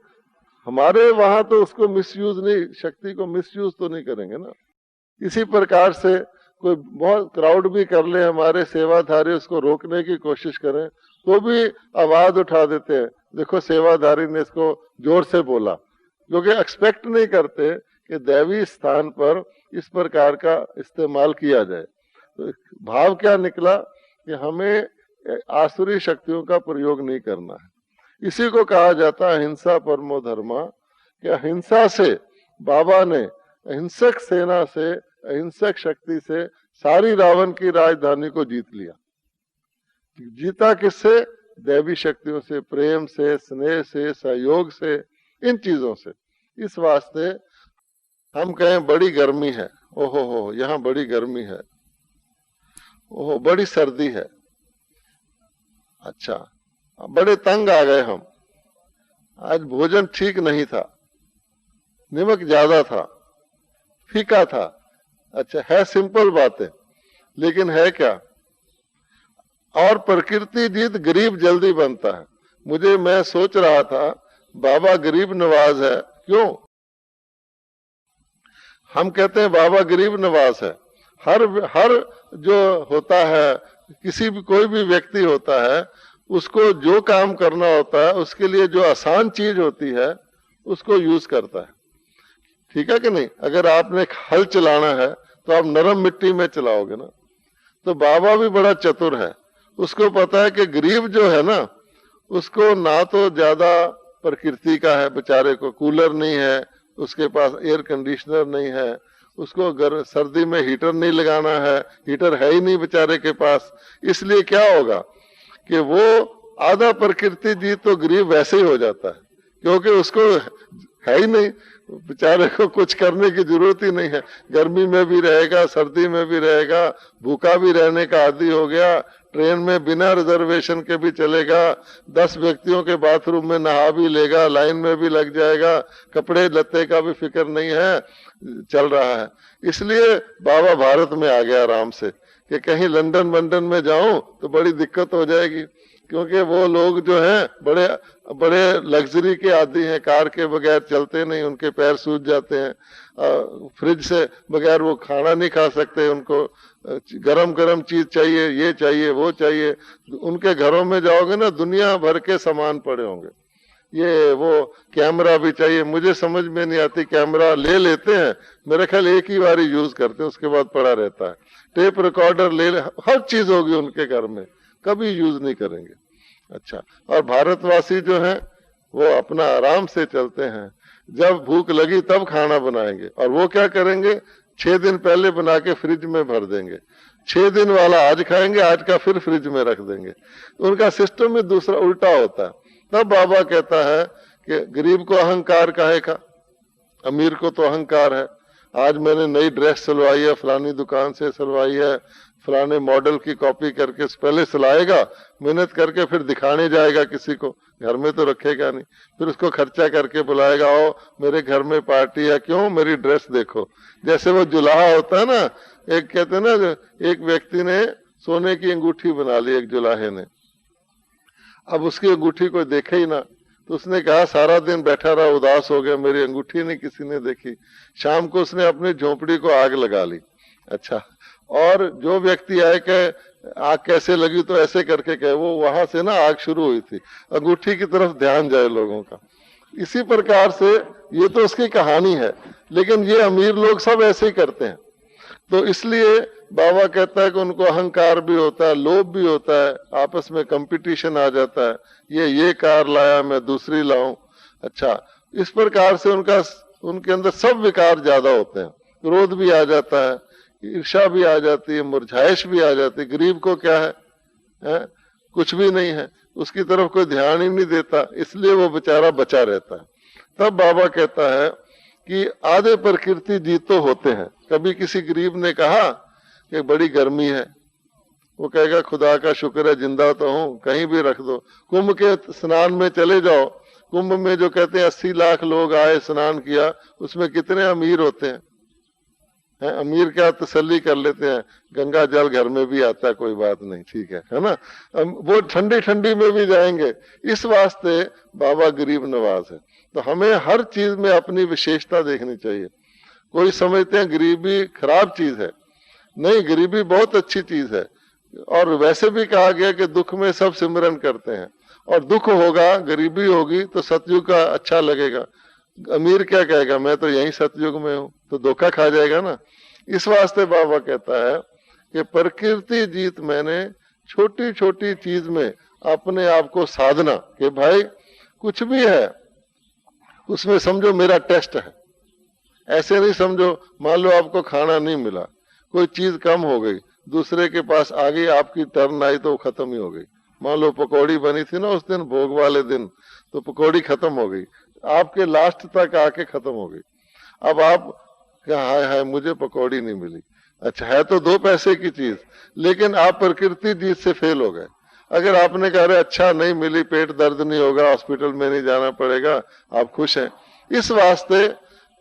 हमारे वहां तो उसको मिसयूज नहीं, शक्ति को मिसयूज तो नहीं करेंगे ना। इसी प्रकार से कोई बहुत क्राउड भी कर ले, हमारे सेवाधारी उसको रोकने की कोशिश करें, तो भी आवाज उठा देते हैं। देखो सेवाधारी ने इसको जोर से बोला, क्योंकि एक्सपेक्ट नहीं करते कि दैवी स्थान पर इस प्रकार का इस्तेमाल किया जाए। तो भाव क्या निकला कि हमें आसुरी शक्तियों का प्रयोग नहीं करना है। इसी को कहा जाता है अहिंसा परमो धर्मा, कि अहिंसा से बाबा ने अहिंसक सेना से, अहिंसक शक्ति से सारी रावण की राजधानी को जीत लिया। जीता किससे? दैवी शक्तियों से, प्रेम से, स्नेह से, सहयोग से, इन चीजों से। इस वास्ते हम कहें बड़ी गर्मी है, ओहो हो यहाँ बड़ी गर्मी है, ओहो बड़ी सर्दी है, अच्छा बड़े तंग आ गए हम, आज भोजन ठीक नहीं था, नमक ज्यादा था, फीका था। अच्छा है सिंपल बातें, लेकिन है क्या? और प्रकृति जीत गरीब जल्दी बनता है। मैं सोच रहा था बाबा गरीब नवाज है, क्यों? हम कहते हैं बाबा गरीब नवाज है। हर जो होता है, किसी भी कोई भी व्यक्ति होता है, उसको जो काम करना होता है उसके लिए जो आसान चीज होती है उसको यूज करता है। ठीक है कि नहीं? अगर आपने हल चलाना है तो आप नरम मिट्टी में चलाओगे ना। तो बाबा भी बड़ा चतुर है, उसको पता है कि गरीब जो है ना, उसको ना तो ज्यादा प्रकृति का है, बेचारे को कूलर नहीं है, उसके पास एयर कंडीशनर नहीं है, उसको सर्दी में हीटर नहीं लगाना है, हीटर है ही नहीं बेचारे के पास। इसलिए क्या होगा कि वो आधा प्रकृति जी तो गरीब वैसे ही हो जाता है, क्योंकि उसको है ही नहीं, बेचारे को कुछ करने की जरूरत ही नहीं है। गर्मी में भी रहेगा, सर्दी में भी रहेगा, भूखा भी रहने का आदी हो गया, ट्रेन में बिना रिजर्वेशन के भी चलेगा, 10 व्यक्तियों के बाथरूम में नहा भी लेगा, लाइन में भी लग जाएगा, कपड़े लत्ते का भी फिक्र नहीं है, चल रहा है। इसलिए बाबा भारत में आ गया आराम से, कि कहीं लंदन वंदन में जाऊं तो बड़ी दिक्कत हो जाएगी, क्योंकि वो लोग जो हैं बड़े बड़े लग्जरी के आदी हैं, कार के बगैर चलते नहीं, उनके पैर सूज जाते हैं, फ्रिज से बगैर वो खाना नहीं खा सकते, उनको गरम गरम चीज चाहिए, ये चाहिए, वो चाहिए। उनके घरों में जाओगे ना, दुनिया भर के सामान पड़े होंगे, ये वो कैमरा भी चाहिए। मुझे समझ में नहीं आती, कैमरा ले लेते हैं, मेरे ख्याल एक ही बार यूज करते हैं, उसके बाद पड़ा रहता है। टेप रिकॉर्डर हर चीज होगी उनके घर में, कभी यूज नहीं करेंगे। अच्छा, और भारतवासी जो हैं वो अपना आराम से चलते हैं, जब भूख लगी तब खाना बनाएंगे, और वो क्या करेंगे, 6 दिन पहले बना के फ्रिज में भर देंगे, 6 दिन वाला आज खाएंगे, आज का फिर फ्रिज में रख देंगे। उनका सिस्टम में दूसरा उल्टा होता है। तब बाबा कहता है कि गरीब को अहंकार काहे का, अमीर को तो अहंकार है। आज मैंने नई ड्रेस सिलवाई है, फलानी दुकान से सिलवाई है, फलाने मॉडल की कॉपी करके पहले सिलाएगा, मेहनत करके फिर दिखाने जाएगा किसी को, घर में तो रखेगा नहीं, फिर उसको खर्चा करके बुलाएगा, ओ मेरे घर में पार्टी है, क्यों, मेरी ड्रेस देखो। जैसे वो जुलाहा होता है ना, एक कहते हैं ना, एक व्यक्ति ने सोने की अंगूठी बना ली, एक जुलाहे ने। अब उसकी अंगूठी कोई देखे ही ना, तो उसने कहा सारा दिन बैठा रहा, उदास हो गया, मेरी अंगूठी नहीं किसी ने देखी। शाम को उसने अपनी झोपड़ी को आग लगा ली। अच्छा, और जो व्यक्ति आए कहे आग कैसे लगी, तो ऐसे करके कहे, वो वहां से ना आग शुरू हुई थी, अंगूठी की तरफ ध्यान जाए लोगों का। इसी प्रकार से ये तो उसकी कहानी है, लेकिन ये अमीर लोग सब ऐसे ही करते हैं। तो इसलिए बाबा कहता है कि उनको अहंकार भी होता है, लोभ भी होता है, आपस में कंपटीशन आ जाता है, ये कार लाया मैं दूसरी लाऊं। अच्छा, इस प्रकार से उनके अंदर सब विकार ज्यादा होते हैं, क्रोध भी आ जाता है, ईर्ष्या भी आ जाती है, मुरझाइश भी आ जाती है। गरीब को क्या है? कुछ भी नहीं है, उसकी तरफ कोई ध्यान ही नहीं देता, इसलिए वो बेचारा बचा रहता है। तब बाबा कहता है कि आधे प्रकृति जीत तो होते हैं। कभी किसी गरीब ने कहा कि बड़ी गर्मी है, वो कहेगा खुदा का शुक्र है जिंदा तो हूं, कहीं भी रख दो। कुंभ के स्नान में चले जाओ, कुंभ में जो कहते हैं 80 लाख लोग आए, स्नान किया, उसमें कितने अमीर होते हैं? अमीर क्या तसल्ली कर लेते हैं, गंगा जल घर में भी आता है, कोई बात नहीं, ठीक है ना। वो ठंडी ठंडी में भी जाएंगे। इस वास्ते बाबा गरीब नवाज है। तो हमें हर चीज में अपनी विशेषता देखनी चाहिए। कोई समझते हैं गरीबी खराब चीज है, नहीं, गरीबी बहुत अच्छी चीज है। और वैसे भी कहा गया कि दुख में सब सिमरन करते हैं, और दुख होगा, गरीबी होगी तो सतयुग का अच्छा लगेगा। अमीर क्या कहेगा, मैं तो यही सतयुग में हूं, तो धोखा खा जाएगा ना। इस वास्ते बाबा कहता है कि प्रकृति जीत मैंने छोटी छोटी चीज में अपने आप को साधना, कि भाई कुछ भी है उसमें समझो मेरा टेस्ट है। ऐसे नहीं समझो, मान लो आपको खाना नहीं मिला, कोई चीज कम हो गई, दूसरे के पास आ गई, आपकी टर्न आई तो खत्म ही हो गई। मान लो पकौड़ी बनी थी ना उस दिन भोग वाले दिन, तो पकौड़ी खत्म हो गई, आपके लास्ट तक आके खत्म हो गई। अब आप क्या, हाय हाय मुझे पकौड़ी नहीं मिली। अच्छा, है तो 2 पैसे की चीज, लेकिन आप प्रकृति जीत से फेल हो गए। अगर आपने कहा अच्छा नहीं मिली, पेट दर्द नहीं होगा, हॉस्पिटल में नहीं जाना पड़ेगा, आप खुश हैं। इस वास्ते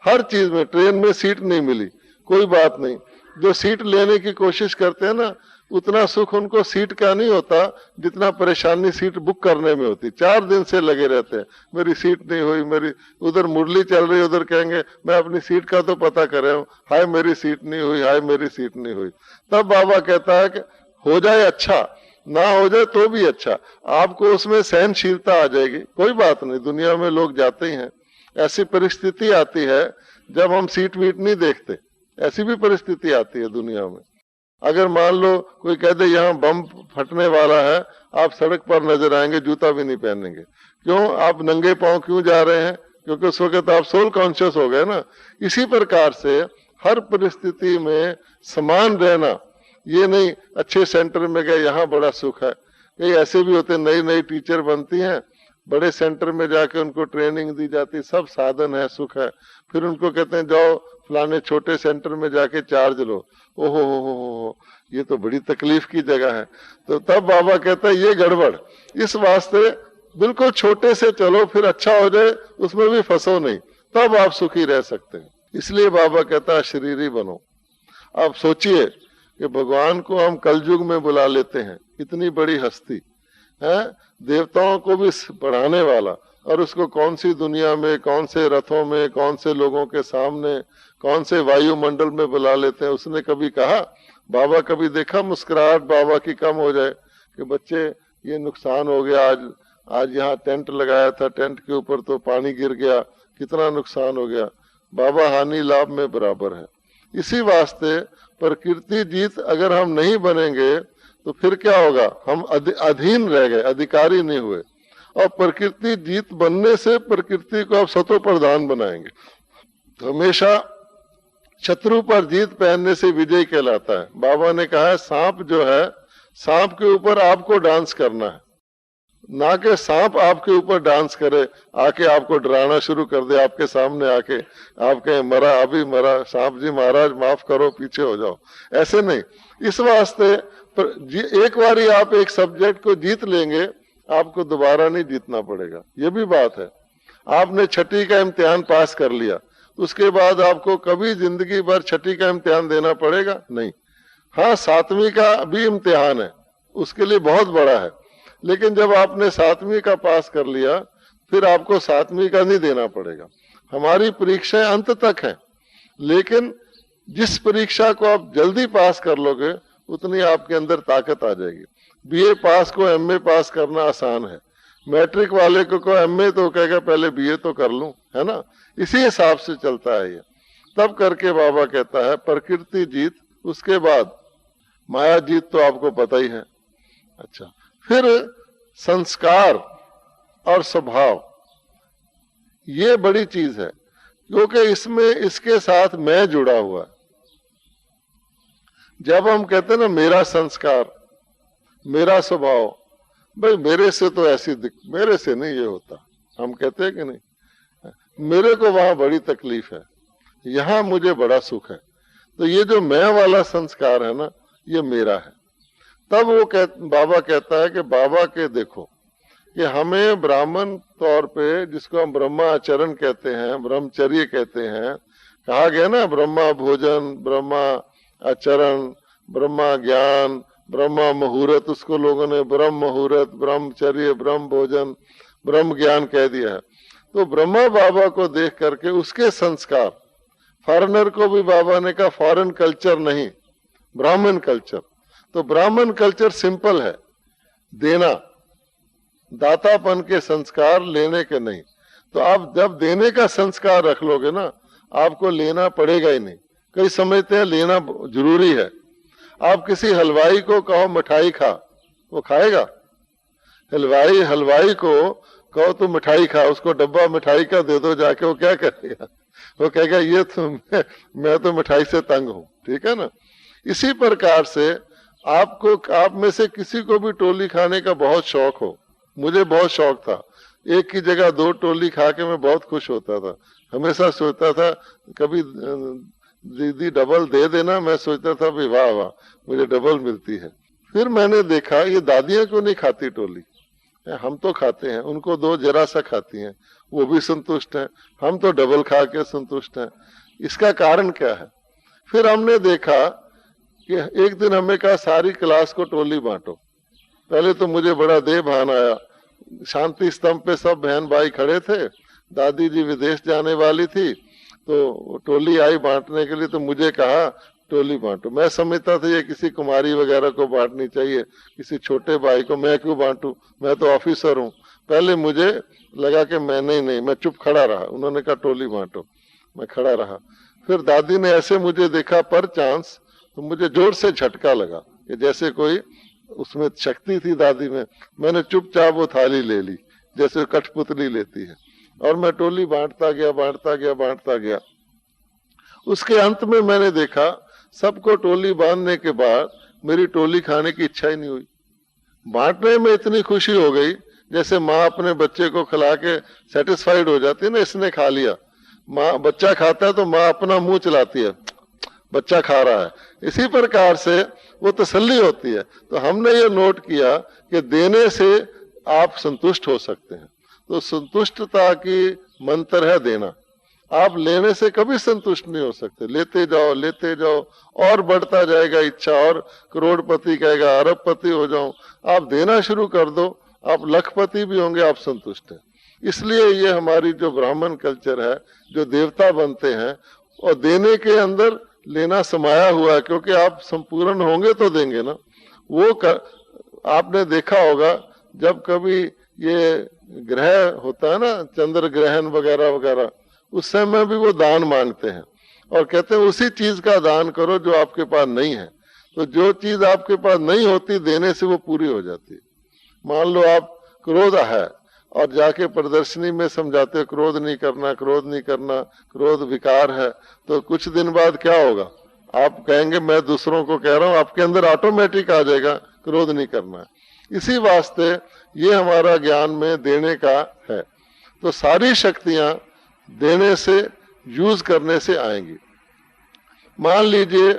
हर चीज में, ट्रेन में सीट नहीं मिली, कोई बात नहीं, जो सीट लेने की कोशिश करते हैं ना, उतना सुख उनको सीट का नहीं होता जितना परेशानी सीट बुक करने में होती। 4 दिन से लगे रहते हैं, मेरी सीट नहीं हुई, मेरी उधर मुरली चल रही, उधर कहेंगे मैं अपनी सीट का तो पता कर रहा हूं, हाय मेरी सीट नहीं हुई, हाय मेरी सीट नहीं हुई। तब बाबा कहता है कि हो जाए अच्छा, ना हो जाए तो भी अच्छा, आपको उसमें सहनशीलता आ जाएगी। कोई बात नहीं, दुनिया में लोग जाते ही हैं, ऐसी परिस्थिति आती है जब हम सीट वीट नहीं देखते, ऐसी भी परिस्थिति आती है दुनिया में। अगर मान लो कोई कह दे यहाँ बम फटने वाला है, आप सड़क पर नजर आएंगे, जूता भी नहीं पहनेंगे। क्यों? आप नंगे पांव क्यों जा रहे हैं? क्योंकि उस वक्त आप सोल कॉन्शियस हो गए ना। इसी प्रकार से हर परिस्थिति में समान रहना, ये नहीं अच्छे सेंटर में गए यहाँ बड़ा सुख है। कई ऐसे भी होते, नई नई टीचर बनती हैं, बड़े सेंटर में जाके उनको ट्रेनिंग दी जाती, सब साधन है, सुख है, फिर उनको कहते हैं जाओ फलाने छोटे सेंटर में जाके चार्ज लो, ओहो हो, ये तो बड़ी तकलीफ की जगह है। तो तब बाबा कहता है ये गड़बड़, इस वास्ते बिल्कुल छोटे से चलो, फिर अच्छा हो जाए, उसमें भी फंसो नहीं, तब आप सुखी रह सकते हैं। इसलिए बाबा कहता है शरीरी बनो। आप सोचिए कि भगवान को हम कलयुग में बुला लेते हैं, इतनी बड़ी हस्ती है, देवताओं को भी पढ़ाने वाला, और उसको कौन सी दुनिया में, कौन से रथों में, कौन से लोगों के सामने, कौन से वायुमंडल में बुला लेते हैं। उसने कभी कहा, बाबा कभी देखा मुस्कुराहट बाबा की कम हो जाए कि बच्चे ये नुकसान हो गया, आज यहाँ टेंट लगाया था, टेंट के ऊपर तो पानी गिर गया, कितना नुकसान हो गया। बाबा हानि लाभ में बराबर है। इसी वास्ते प्रकृति जीत अगर हम नहीं बनेंगे तो फिर क्या होगा, हम अधीन रह गए, अधिकारी नहीं हुए। और प्रकृति जीत बनने से प्रकृति को आप सतो प्रधान बनाएंगे। तो हमेशा शत्रु पर जीत पहनने से विजय कहलाता है। बाबा ने कहा है सांप जो है, सांप के ऊपर आपको डांस करना है, ना कि सांप आपके ऊपर डांस करे, आके आपको डराना शुरू कर दे, आपके सामने आके आप कहें मरा, अभी मरा, सांप जी महाराज माफ करो, पीछे हो जाओ, ऐसे नहीं। इस वास्ते एक बार ही आप एक सब्जेक्ट को जीत लेंगे, आपको दोबारा नहीं जीतना पड़ेगा। ये भी बात है, आपने 6ठी का इम्तिहान पास कर लिया, उसके बाद आपको कभी जिंदगी भर 6ठी का इम्तिहान देना पड़ेगा नहीं। हाँ, 7वीं का भी इम्तिहान है, उसके लिए बहुत बड़ा है, लेकिन जब आपने 7वीं का पास कर लिया, फिर आपको 7वीं का नहीं देना पड़ेगा। हमारी परीक्षाएं अंत तक है, लेकिन जिस परीक्षा को आप जल्दी पास कर लोगे, उतनी आपके अंदर ताकत आ जाएगी। बीए पास को एमए पास करना आसान है, मैट्रिक वाले को एमए तो कहेगा पहले बीए तो कर लूं, है ना। इसी हिसाब से चलता है ये। तब करके बाबा कहता है प्रकृति जीत, उसके बाद माया जीत तो आपको पता ही है। अच्छा, फिर संस्कार और स्वभाव, ये बड़ी चीज है, क्योंकि इसमें इसके साथ मैं जुड़ा हुआ है। जब हम कहते हैं ना मेरा संस्कार, मेरा स्वभाव, भाई मेरे से तो ऐसी मेरे से नहीं ये होता, हम कहते हैं कि नहीं, मेरे को वहां बड़ी तकलीफ है, यहाँ मुझे बड़ा सुख है। तो ये जो मैं वाला संस्कार है ना, ये मेरा है। तब वो बाबा कहता है कि बाबा के देखो कि हमें ब्राह्मण तौर पे, जिसको हम ब्रह्माचरण कहते हैं, ब्रह्मचर्य कहते हैं, कहा गया ना, ब्रह्मा भोजन, ब्रह्मा आचरण, ब्रह्मा ज्ञान, ब्रह्मा मुहूर्त, उसको लोगों ने ब्रह्म मुहूर्त, ब्रह्मचर्य, ब्रह्म भोजन, ब्रह्म ज्ञान कह दिया है। तो ब्रह्मा बाबा को देख करके उसके संस्कार, फॉरेनर को भी बाबा ने कहा फॉरेन कल्चर नहीं, ब्राह्मण कल्चर। तो ब्राह्मण कल्चर सिंपल है, देना, दातापन के संस्कार, लेने के नहीं। तो आप जब देने का संस्कार रख लोगे ना, आपको लेना पड़ेगा ही नहीं। कई समझते हैं लेना जरूरी है। आप किसी हलवाई को कहो मिठाई खा, वो खाएगा? हलवाई को कहो तू मिठाई खा, उसको डब्बा मिठाई का दे दो जाके, वो क्या करेगा? वो कहेगा ये तो मैं तो मिठाई से तंग हूं, ठीक है ना। इसी प्रकार से आपको, आप में से किसी को भी टोली खाने का बहुत शौक हो, मुझे बहुत शौक था, एक की जगह 2 टोली खा के मैं बहुत खुश होता था। हमेशा सोचता था कभी दीदी डबल दे देना, मैं सोचता था भाई वाह वाह मुझे डबल मिलती है। फिर मैंने देखा ये दादियां क्यों नहीं खाती टोली, हम तो खाते हैं, उनको 2 जरा सा खाती हैं, वो भी संतुष्ट हैं, हम तो डबल खा के संतुष्ट हैं। इसका कारण क्या है? फिर हमने देखा कि एक दिन हमें कहा सारी क्लास को टोली बांटो। पहले तो मुझे बड़ा देह भान आया, शांति स्तंभ पे सब बहन भाई खड़े थे, दादी जी विदेश जाने वाली थी, तो टोली आई बांटने के लिए, तो मुझे कहा टोली बांटो। मैं समझता था ये किसी कुमारी वगैरह को बांटनी चाहिए, किसी छोटे भाई को, मैं क्यों बांटू, मैं तो ऑफिसर हूँ। पहले मुझे लगा कि मैं नहीं, मैं चुप खड़ा रहा। उन्होंने कहा टोली बांटो, मैं खड़ा रहा। फिर दादी ने ऐसे मुझे देखा पर चांस, तो मुझे जोर से झटका लगा कि जैसे कोई उसमें शक्ति थी दादी में। मैंने चुपचाप वो थाली ले ली जैसे कठपुतली लेती है, और मैं टोली बांटता गया। उसके अंत में मैंने देखा सबको टोली बांधने के बाद मेरी टोली खाने की इच्छा ही नहीं हुई। बांटने में इतनी खुशी हो गई जैसे माँ अपने बच्चे को खिला के सेटिस्फाइड हो जाती है ना, इसने खा लिया। माँ, बच्चा खाता है तो माँ अपना मुंह चलाती है, बच्चा खा रहा है, इसी प्रकार से वो तसल्ली होती है। तो हमने ये नोट किया कि देने से आप संतुष्ट हो सकते हैं। तो संतुष्टता की मंत्र है देना। आप लेने से कभी संतुष्ट नहीं हो सकते, लेते जाओ और बढ़ता जाएगा इच्छा, और करोड़पति कहेगा अरबपति हो जाऊं। आप देना शुरू कर दो, आप लखपति भी होंगे, आप संतुष्ट हैं। इसलिए ये हमारी जो ब्राह्मण कल्चर है, जो देवता बनते हैं, और देने के अंदर लेना समाया हुआ है, क्योंकि आप संपूर्ण होंगे तो देंगे ना। आपने देखा होगा जब कभी ये ग्रह होता है ना, चंद्र ग्रहण वगैरह वगैरह, उस समय भी वो दान मांगते हैं और कहते हैं उसी चीज का दान करो जो आपके पास नहीं है। तो जो चीज आपके पास नहीं होती, देने से वो पूरी हो जाती है। मान लो आप क्रोध है और जाके प्रदर्शनी में समझाते हो क्रोध नहीं करना, क्रोध विकार है, तो कुछ दिन बाद क्या होगा? आप कहेंगे मैं दूसरों को कह रहा हूं, आपके अंदर ऑटोमेटिक आ जाएगा क्रोध नहीं करना है। इसी वास्ते ये हमारा ज्ञान में देने का है। तो सारी शक्तियां देने से, यूज करने से आएंगी। मान लीजिए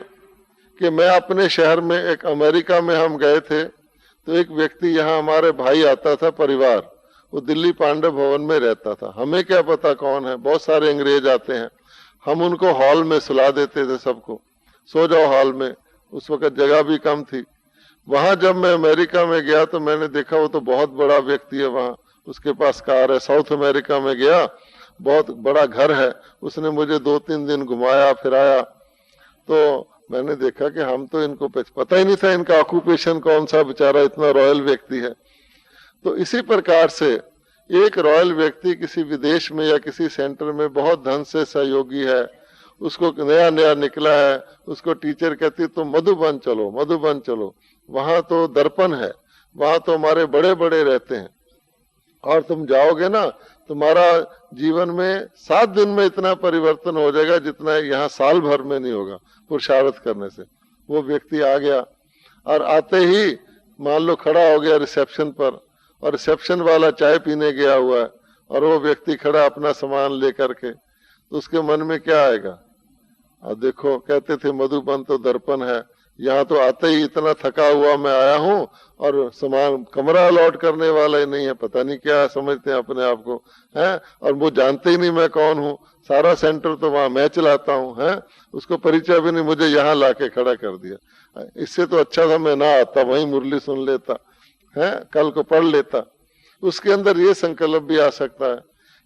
कि मैं अपने शहर में, एक अमेरिका में हम गए थे, तो एक व्यक्ति यहाँ हमारे भाई आता था, परिवार, वो दिल्ली पांडव भवन में रहता था। हमें क्या पता कौन है, बहुत सारे अंग्रेज आते हैं, हम उनको हॉल में सुला देते थे, सबको सो जाओ हॉल में, उस वक्त जगह भी कम थी। वहां जब मैं अमेरिका में गया तो मैंने देखा वो तो बहुत बड़ा व्यक्ति है, वहां उसके पास कार है। साउथ अमेरिका में गया, बहुत बड़ा घर है, उसने मुझे 2-3 दिन घुमाया फिराया। तो मैंने देखा कि हम तो इनको पता ही नहीं था इनका ऑक्यूपेशन कौन सा, बेचारा इतना रॉयल व्यक्ति है। तो इसी प्रकार से एक रॉयल व्यक्ति किसी विदेश में या किसी सेंटर में बहुत धन से सहयोगी है, उसको नया नया निकला है, उसको टीचर कहती तुम मधुबन चलो, वहां तो दर्पण है, वहां तो हमारे बड़े बड़े रहते हैं, और तुम जाओगे ना, तुम्हारा जीवन में 7 दिन में इतना परिवर्तन हो जाएगा जितना यहाँ साल भर में नहीं होगा पुरुषार्थ करने से। वो व्यक्ति आ गया, और आते ही मान लो खड़ा हो गया रिसेप्शन पर, और रिसेप्शन वाला चाय पीने गया हुआ है, और वो व्यक्ति खड़ा अपना सामान लेकर के, तो उसके मन में क्या आएगा? अब देखो, कहते थे मधुबन तो दर्पण है, यहाँ तो आते ही इतना थका हुआ मैं आया हूँ, और सामान कमरा अलॉट करने वाला ही नहीं है, पता नहीं क्या समझते हैं अपने आप को, हैं, और वो जानते ही नहीं मैं कौन हूँ, सारा सेंटर तो वहां मैं चलाता हूँ, हैं, उसको परिचय भी नहीं, मुझे यहाँ लाके खड़ा कर दिया। इससे तो अच्छा था मैं ना आता, वहीं मुरली सुन लेता, है, कल को पढ़ लेता। उसके अंदर ये संकल्प भी आ सकता है।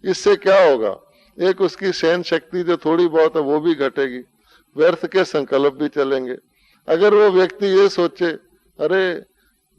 इससे क्या होगा? एक उसकी सहन शक्ति जो थोड़ी बहुत है वो भी घटेगी, व्यर्थ के संकल्प भी चलेंगे। अगर वो व्यक्ति ये सोचे अरे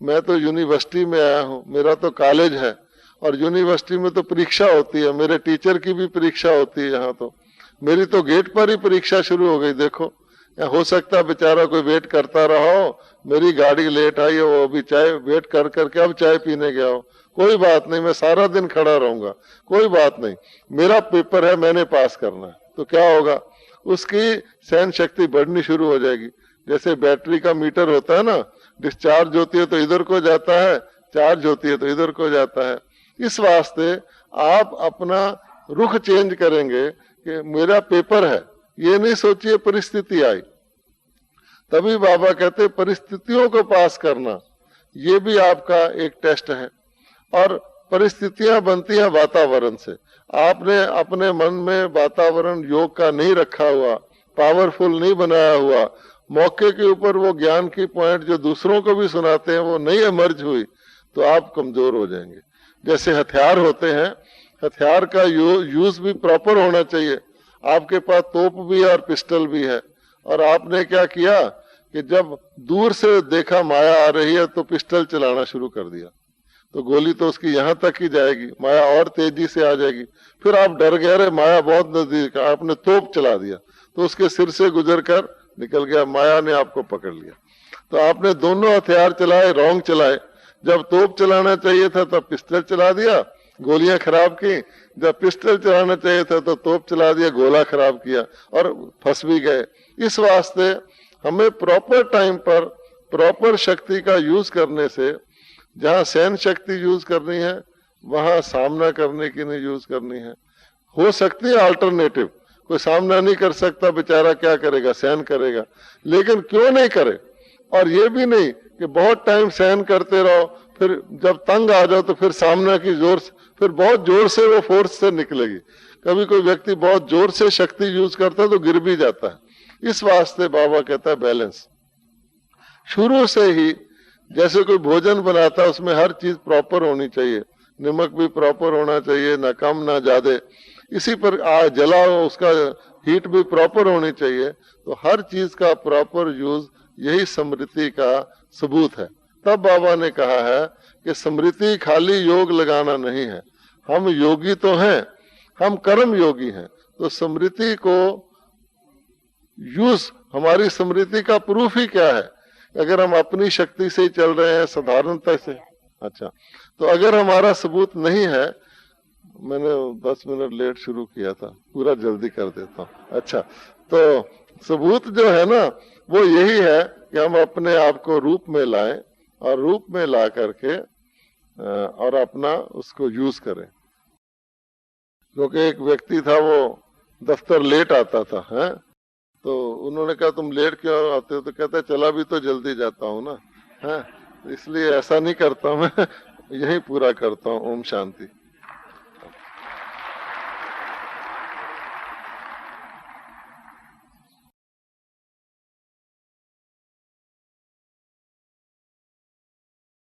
मैं तो यूनिवर्सिटी में आया हूँ, मेरा तो कॉलेज है, और यूनिवर्सिटी में तो परीक्षा होती है, मेरे टीचर की भी परीक्षा होती है, यहाँ तो मेरी तो गेट पर ही परीक्षा शुरू हो गई। देखो, या हो सकता है बेचारा कोई वेट करता रहा हो, मेरी गाड़ी लेट आई है, वो अभी चाय वेट कर करके अब चाय पीने गया हो, कोई बात नहीं, मैं सारा दिन खड़ा रहूंगा, कोई बात नहीं, मेरा पेपर है, मैंने पास करना है। तो क्या होगा, उसकी सहन शक्ति बढ़नी शुरू हो जाएगी। जैसे बैटरी का मीटर होता है ना, डिस्चार्ज होती है तो इधर को जाता है, चार्ज होती है तो इधर को जाता है। इस वास्ते आप अपना रुख चेंज करेंगे कि मेरा पेपर है, ये नहीं सोचिए परिस्थिति आई। तभी बाबा कहते परिस्थितियों को पास करना, ये भी आपका एक टेस्ट है। और परिस्थितियां बनती हैं वातावरण से। आपने अपने मन में वातावरण योग का नहीं रखा हुआ, पावरफुल नहीं बनाया हुआ, मौके के ऊपर वो ज्ञान की पॉइंट जो दूसरों को भी सुनाते हैं वो नहीं इमर्ज हुई, तो आप कमजोर हो जाएंगे। जैसे हथियार होते हैं, हथियार का यूज भी प्रॉपर होना चाहिए। आपके पास तोप भी है और पिस्टल भी है, और आपने क्या किया कि जब दूर से देखा माया आ रही है तो पिस्टल चलाना शुरू कर दिया, तो गोली तो उसकी यहां तक ही जाएगी, माया और तेजी से आ जाएगी। फिर आप डर गए, रे माया बहुत नजदीक, आपने तोप चला दिया तो उसके सिर से गुजर कर निकल गया, माया ने आपको पकड़ लिया। तो आपने दोनों हथियार चलाए, रॉन्ग चलाए। जब तोप चलाना चाहिए था तब पिस्टल चला दिया, गोलियां खराब की। जब पिस्टल चलाना चाहिए था तो तोप चला दिया, गोला खराब किया और फंस भी गए। इस वास्ते हमें प्रॉपर टाइम पर प्रॉपर शक्ति का यूज करने से, जहां सहन शक्ति यूज करनी है वहां सामना करने की नहीं यूज करनी है। हो सकती है अल्टरनेटिव, कोई सामना नहीं कर सकता, बेचारा क्या करेगा, सहन करेगा, लेकिन क्यों नहीं करे। और ये भी नहीं कि बहुत टाइम सहन करते रहो, फिर जब तंग आ जाओ तो फिर सामना की जोर से, फिर बहुत जोर से वो फोर्स से निकलेगी। कभी कोई व्यक्ति बहुत जोर से शक्ति यूज करता है तो गिर भी जाता है। इस वास्ते बाबा कहता है बैलेंस। शुरू से ही जैसे कोई भोजन बनाता है उसमें हर चीज प्रॉपर होनी चाहिए, नमक भी प्रॉपर होना चाहिए, ना कम ना ज्यादा। इसी पर जला उसका हीट भी प्रॉपर होनी चाहिए। तो हर चीज का प्रॉपर यूज, यही स्मृति का सबूत है। तब बाबा ने कहा है कि स्मृति खाली योग लगाना नहीं है, हम योगी तो हैं, हम कर्म योगी हैं। तो स्मृति को यूज, हमारी स्मृति का प्रूफ ही क्या है, अगर हम अपनी शक्ति से ही चल रहे हैं, साधारणता से। अच्छा, तो अगर हमारा सबूत नहीं है, मैंने 10 मिनट लेट शुरू किया था, पूरा जल्दी कर देता हूँ। अच्छा, तो सबूत जो है ना वो यही है कि हम अपने आप को रूप में लाएं, और रूप में ला करके और अपना उसको यूज करें। क्योंकि एक व्यक्ति था, वो दफ्तर लेट आता था, है, तो उन्होंने कहा तुम लेट क्यों आते हो, तो कहता है चला भी तो जल्दी जाता हूँ ना, है, इसलिए ऐसा नहीं करता मैं, यही पूरा करता हूँ। ओम शांति।